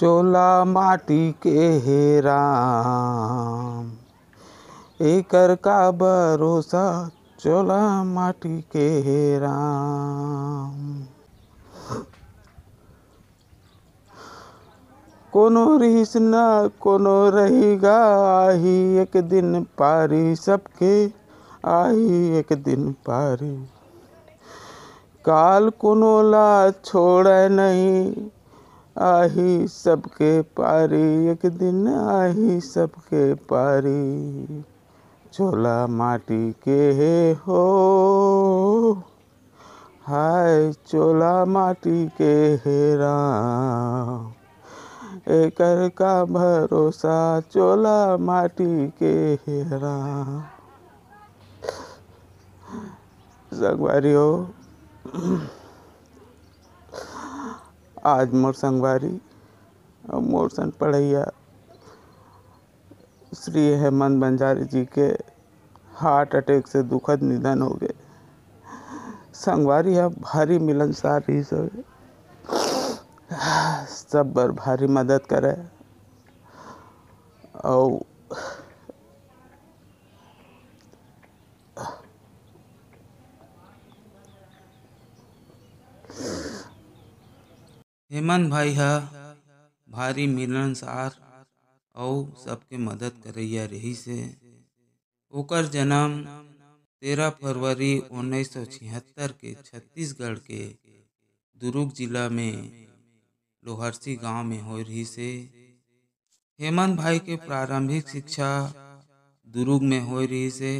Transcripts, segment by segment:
चोला माटी के हे राम, एकर का भरोसा। चोला माटी के हे राम। कोनो रीस न कोनो रहेगा, आही एक दिन पारी सबके, आही एक दिन पारी। काल कोनो ला छोड़े नहीं, आही सबके पारी एक दिन, आही सबके पारी। चोला माटी के हे हो, हाय चोला माटी के हे राम, एकर का भरोसा। चोला माटी के हे राम। संगवारी हो, आज मोर संगवारी और मोर सन पढ़ैया श्री हेमंत बंजारी जी के हार्ट अटैक से दुखद निधन हो गए। संगवारी है भारी मिलनसार ही सब बर भारी मदद करे और हेमंत भाई हा भारी मिलनसार और सबके मदद करैया रही से। ओकर जन्म 13 फरवरी 1976 के छत्तीसगढ़ के दुर्ग जिला में लोहरसी गांव में हो रही से। हेमंत भाई के प्रारंभिक शिक्षा दुर्ग में हो रही से।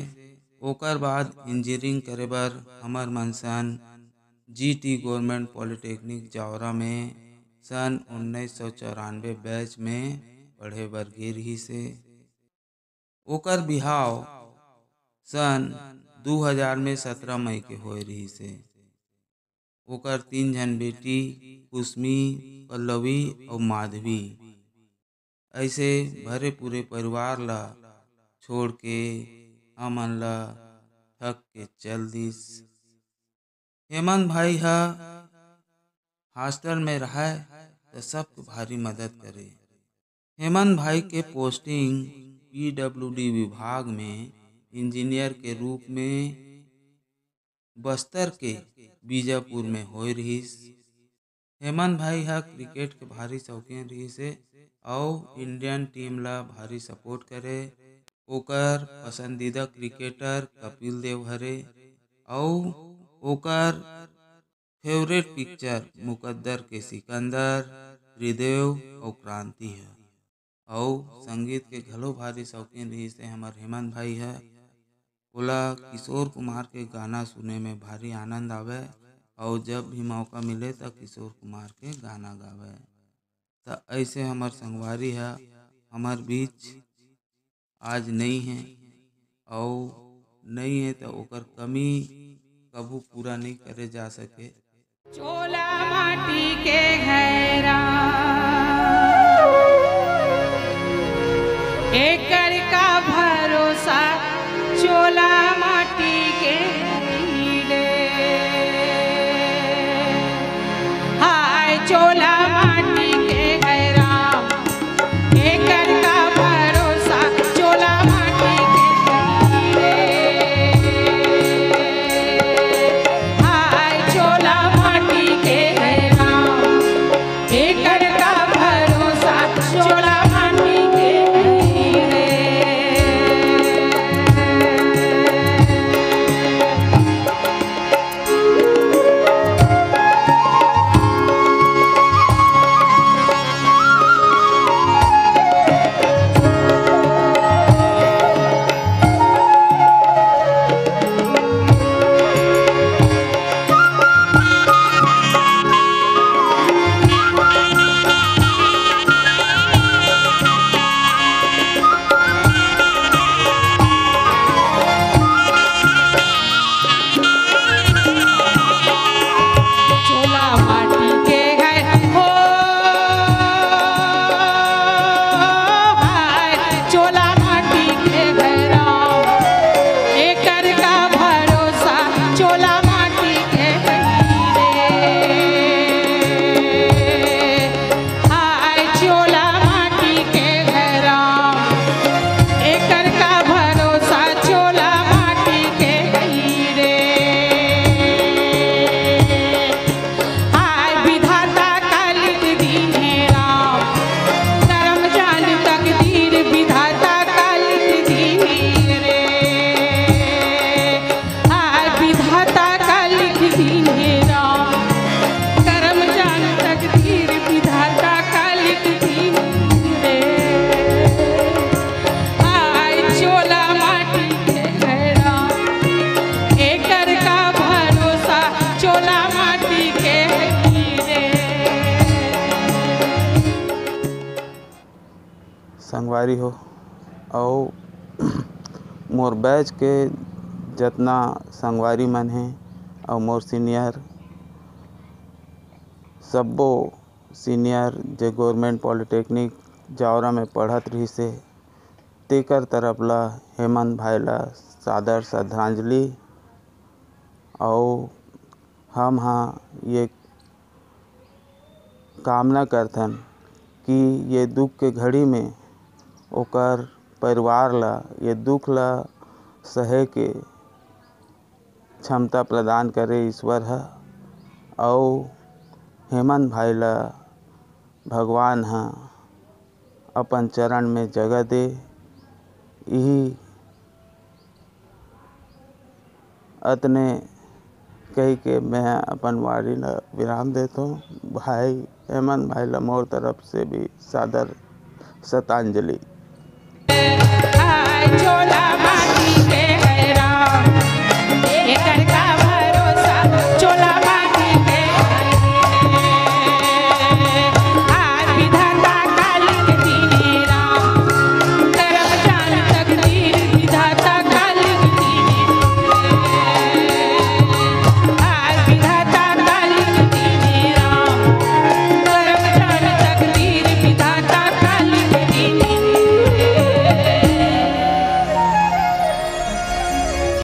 ओकर बाद इंजीनियरिंग करे बर हमर मनसन GT गवर्नमेंट पॉलिटेक्निक जावरा में सन 1994 बैच में पढ़े बर गे रही से। ओकर बिहाव सन 2000 में 17 मई के होए रही से। ओकर 3 जन बेटी कुसमी, पल्लवी और माधवी। ऐसे भरे पूरे परिवार ला छोड़ के हमन ला थक के चल दिस। हेमंत भाई हा हॉस्टल में रहे तो सबको भारी मदद करे। हेमंत भाई के पोस्टिंग PWD विभाग में इंजीनियर के रूप में बस्तर के बीजापुर में हो रहीस। हेमंत भाई हा क्रिकेट के भारी शौकीन रही से और इंडियन टीम ला भारी सपोर्ट करे। ओकर पसंदीदा क्रिकेटर कपिल देव हरे और ओकर फेवरेट पिक्चर मुकद्दर के सिकंदर, त्रिदेव और क्रांति है। और संगीत के घलो भारी शौकीन रही से हमार हेमंत भाई है। ओला किशोर कुमार के गाना सुने में भारी आनंद आवे और जब भी मौका मिले तो किशोर कुमार के गाना गावे। तो ऐसे हमार संगवारी है हमार बीच आज नहीं है और नहीं है तो ओकर कमी कबू पूरा नहीं करे जा सके। चोला माटी के हैरा, एकर का भरोसा। चोला माटी के हीले, हाय चोला माटी के हैरा, एकर का भरोसा। चोला माटी के हीले, हाय चोला माटी के हैरा, एकर का संगवारी हो और मोर बैच के जितना संगवारी मन हैं और मोर सीनियर सब्बो सीनियर जे गवर्नमेंट पॉलिटेक्निक जावरा में पढ़त रही से तेकर तरफ ला हेमंत भाई ला सादर श्रद्धांजलि। और हम ये कामना करथन कि ये दुख के घड़ी में ओकर परिवार ला ये दुख ला सहे के क्षमता प्रदान करे ईश्वर है और हेमंत भाई ला भगवान अपन चरण में जगह दे। यही अतने कही के मैं अपन वाणी ला विराम देता हूँ। भाई हेमंत भाई ला मोर तरफ से भी सादर श्रद्धांजलि। हाय चोला